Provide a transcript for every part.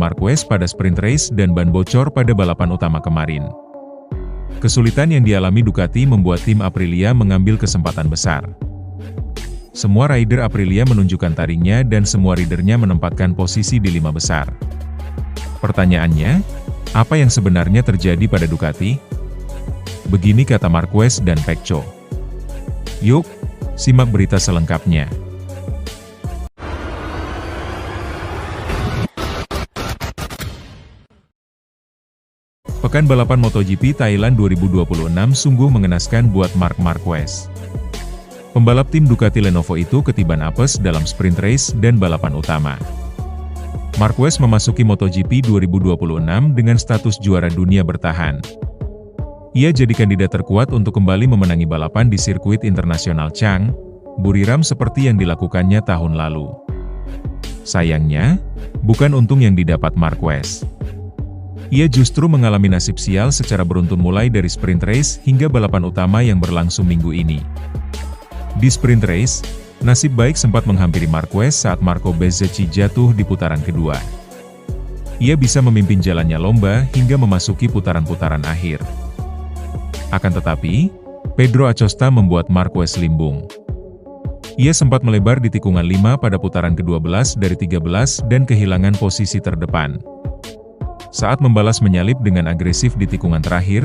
Marquez pada sprint race dan ban bocor pada balapan utama kemarin. Kesulitan yang dialami Ducati membuat tim Aprilia mengambil kesempatan besar. Semua rider Aprilia menunjukkan taringnya dan semua ridernya menempatkan posisi di 5 besar. Pertanyaannya, apa yang sebenarnya terjadi pada Ducati? Begini kata Marquez dan Pecco. Yuk, simak berita selengkapnya. Pekan balapan MotoGP Thailand 2026 sungguh mengenaskan buat Marc Marquez. Pembalap tim Ducati Lenovo itu ketiban apes dalam sprint race dan balapan utama. Marquez memasuki MotoGP 2026 dengan status juara dunia bertahan. Ia jadi kandidat terkuat untuk kembali memenangi balapan di sirkuit internasional Chang, Buriram seperti yang dilakukannya tahun lalu. Sayangnya, bukan untung yang didapat Marquez. Ia justru mengalami nasib sial secara beruntun mulai dari sprint race hingga balapan utama yang berlangsung minggu ini. Di sprint race, nasib baik sempat menghampiri Marquez saat Marco Bezzecchi jatuh di putaran kedua. Ia bisa memimpin jalannya lomba hingga memasuki putaran-putaran akhir. Akan tetapi, Pedro Acosta membuat Marquez limbung. Ia sempat melebar di tikungan 5 pada putaran ke-12 dari 13 dan kehilangan posisi terdepan. Saat membalas menyalip dengan agresif di tikungan terakhir,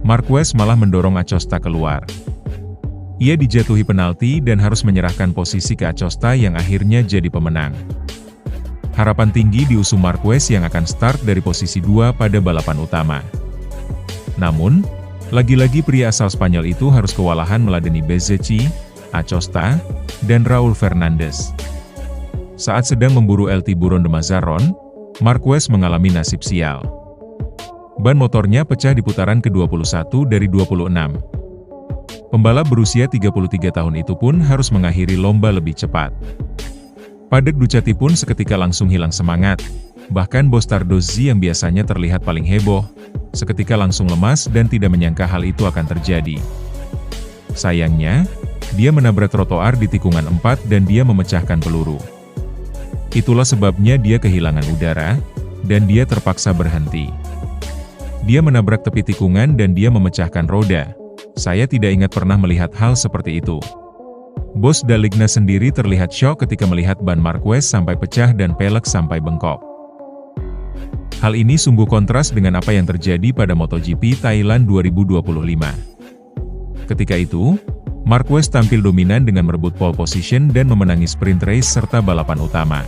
Marquez malah mendorong Acosta keluar. Ia dijatuhi penalti dan harus menyerahkan posisi ke Acosta yang akhirnya jadi pemenang. Harapan tinggi diusung Marquez yang akan start dari posisi 2 pada balapan utama. Namun, lagi-lagi pria asal Spanyol itu harus kewalahan meladeni Bezzecchi, Acosta, dan Raul Fernandez. Saat sedang memburu El Tiburon de Mazarrón, Marquez mengalami nasib sial. Ban motornya pecah di putaran ke-21 dari 26. Pembalap berusia 33 tahun itu pun harus mengakhiri lomba lebih cepat. Padek Ducati pun seketika langsung hilang semangat, bahkan Bostardozzi yang biasanya terlihat paling heboh, seketika langsung lemas dan tidak menyangka hal itu akan terjadi. Sayangnya, dia menabrak trotoar di tikungan 4 dan dia memecahkan peluru. Itulah sebabnya dia kehilangan udara, dan dia terpaksa berhenti. Dia menabrak tepi tikungan dan dia memecahkan roda. Saya tidak ingat pernah melihat hal seperti itu. Bos Daligna sendiri terlihat syok ketika melihat ban Marquez sampai pecah dan pelek sampai bengkok. Hal ini sungguh kontras dengan apa yang terjadi pada MotoGP Thailand 2025. Ketika itu, Marquez tampil dominan dengan merebut pole position dan memenangi sprint race serta balapan utama.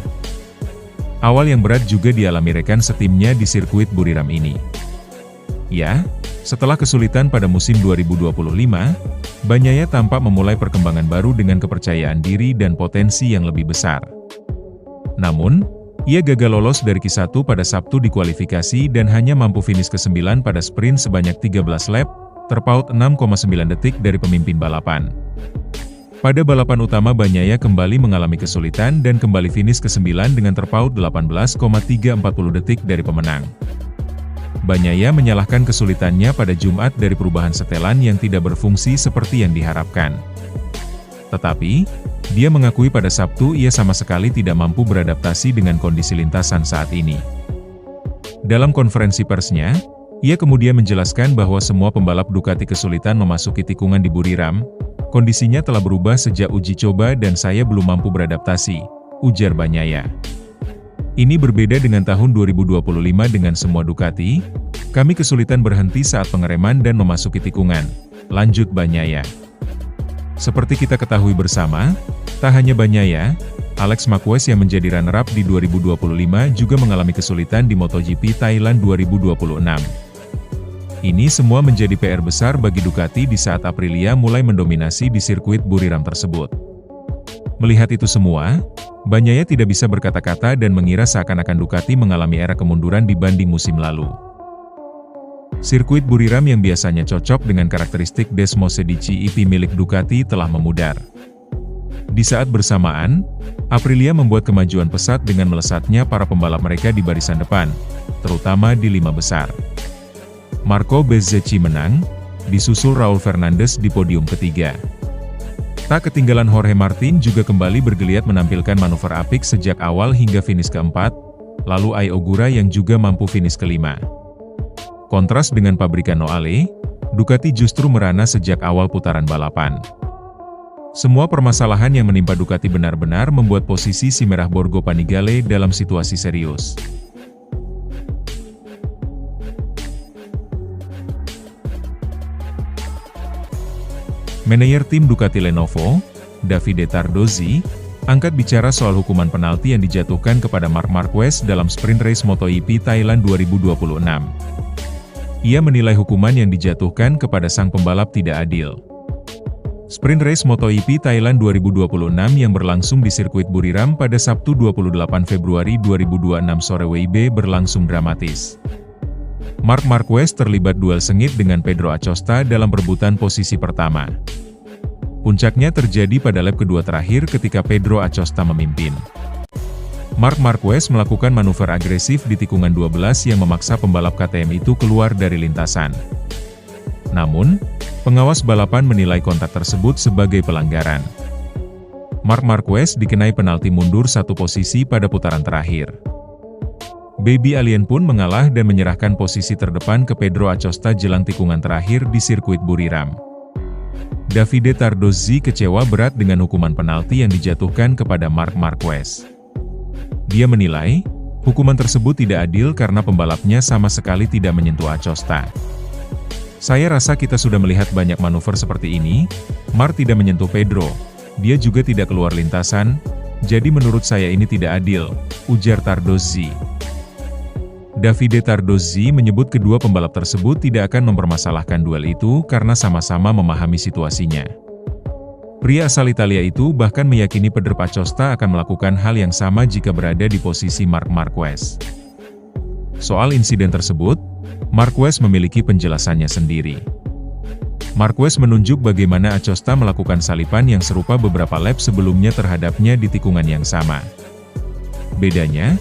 Awal yang berat juga dialami rekan setimnya di sirkuit Buriram ini. Ya, setelah kesulitan pada musim 2025, Bagnaia tampak memulai perkembangan baru dengan kepercayaan diri dan potensi yang lebih besar. Namun, ia gagal lolos dari Q1 pada Sabtu di kualifikasi dan hanya mampu finish ke-9 pada sprint sebanyak 13 lap, terpaut 6,9 detik dari pemimpin balapan. Pada balapan utama Bagnaia kembali mengalami kesulitan dan kembali finish ke-9 dengan terpaut 18,340 detik dari pemenang. Bagnaia menyalahkan kesulitannya pada Jumat dari perubahan setelan yang tidak berfungsi seperti yang diharapkan. Tetapi, dia mengakui pada Sabtu ia sama sekali tidak mampu beradaptasi dengan kondisi lintasan saat ini. Dalam konferensi persnya, ia kemudian menjelaskan bahwa semua pembalap Ducati kesulitan memasuki tikungan di Buriram, kondisinya telah berubah sejak uji coba dan saya belum mampu beradaptasi, ujar Bagnaia. Ini berbeda dengan tahun 2025 dengan semua Ducati, kami kesulitan berhenti saat pengereman dan memasuki tikungan, lanjut Bagnaia. Seperti kita ketahui bersama, tak hanya Bagnaia, Alex Marquez yang menjadi runner-up di 2025 juga mengalami kesulitan di MotoGP Thailand 2026. Ini semua menjadi PR besar bagi Ducati di saat Aprilia mulai mendominasi di sirkuit Buriram tersebut. Melihat itu semua, Bagnaia tidak bisa berkata-kata dan mengira seakan-akan Ducati mengalami era kemunduran dibanding musim lalu. Sirkuit Buriram yang biasanya cocok dengan karakteristik Desmosedici EP milik Ducati telah memudar. Di saat bersamaan, Aprilia membuat kemajuan pesat dengan melesatnya para pembalap mereka di barisan depan, terutama di 5 besar. Marco Bezzecchi menang, disusul Raul Fernandez di podium ketiga. Tak ketinggalan Jorge Martin juga kembali bergeliat menampilkan manuver apik sejak awal hingga finish keempat, lalu Ai Ogura yang juga mampu finish kelima. Kontras dengan pabrikan Noale, Ducati justru merana sejak awal putaran balapan. Semua permasalahan yang menimpa Ducati benar-benar membuat posisi si merah Borgo Panigale dalam situasi serius. Manajer tim Ducati Lenovo, Davide Tardozzi, angkat bicara soal hukuman penalti yang dijatuhkan kepada Marc Marquez dalam sprint race MotoGP Thailand 2026. Ia menilai hukuman yang dijatuhkan kepada sang pembalap tidak adil. Sprint race MotoGP Thailand 2026 yang berlangsung di sirkuit Buriram pada Sabtu 28 Februari 2026 sore WIB berlangsung dramatis. Marc Marquez terlibat duel sengit dengan Pedro Acosta dalam perebutan posisi pertama. Puncaknya terjadi pada lap kedua terakhir ketika Pedro Acosta memimpin. Marc Marquez melakukan manuver agresif di tikungan 12 yang memaksa pembalap KTM itu keluar dari lintasan. Namun, pengawas balapan menilai kontak tersebut sebagai pelanggaran. Marc Marquez dikenai penalti mundur satu posisi pada putaran terakhir. Baby Alien pun mengalah dan menyerahkan posisi terdepan ke Pedro Acosta jelang tikungan terakhir di sirkuit Buriram. Davide Tardozzi kecewa berat dengan hukuman penalti yang dijatuhkan kepada Marc Marquez. Dia menilai, hukuman tersebut tidak adil karena pembalapnya sama sekali tidak menyentuh Acosta. Saya rasa kita sudah melihat banyak manuver seperti ini, Marc tidak menyentuh Pedro, dia juga tidak keluar lintasan, jadi menurut saya ini tidak adil, ujar Tardozzi. Davide Tardozzi menyebut kedua pembalap tersebut tidak akan mempermasalahkan duel itu karena sama-sama memahami situasinya. Pria asal Italia itu bahkan meyakini Pedro Acosta akan melakukan hal yang sama jika berada di posisi Marc Marquez. Soal insiden tersebut, Marquez memiliki penjelasannya sendiri. Marquez menunjuk bagaimana Acosta melakukan salipan yang serupa beberapa lap sebelumnya terhadapnya di tikungan yang sama. Bedanya,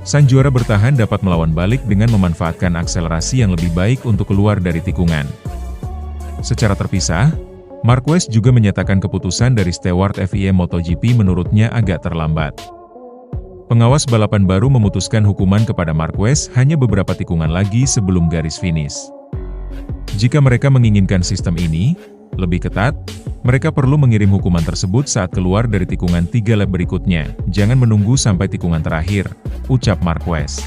sang juara bertahan dapat melawan balik dengan memanfaatkan akselerasi yang lebih baik untuk keluar dari tikungan. Secara terpisah, Marquez juga menyatakan keputusan dari steward FIA MotoGP menurutnya agak terlambat. Pengawas balapan baru memutuskan hukuman kepada Marquez hanya beberapa tikungan lagi sebelum garis finish. Jika mereka menginginkan sistem ini lebih ketat, mereka perlu mengirim hukuman tersebut saat keluar dari tikungan 3 lap berikutnya, jangan menunggu sampai tikungan terakhir, ucap Marquez.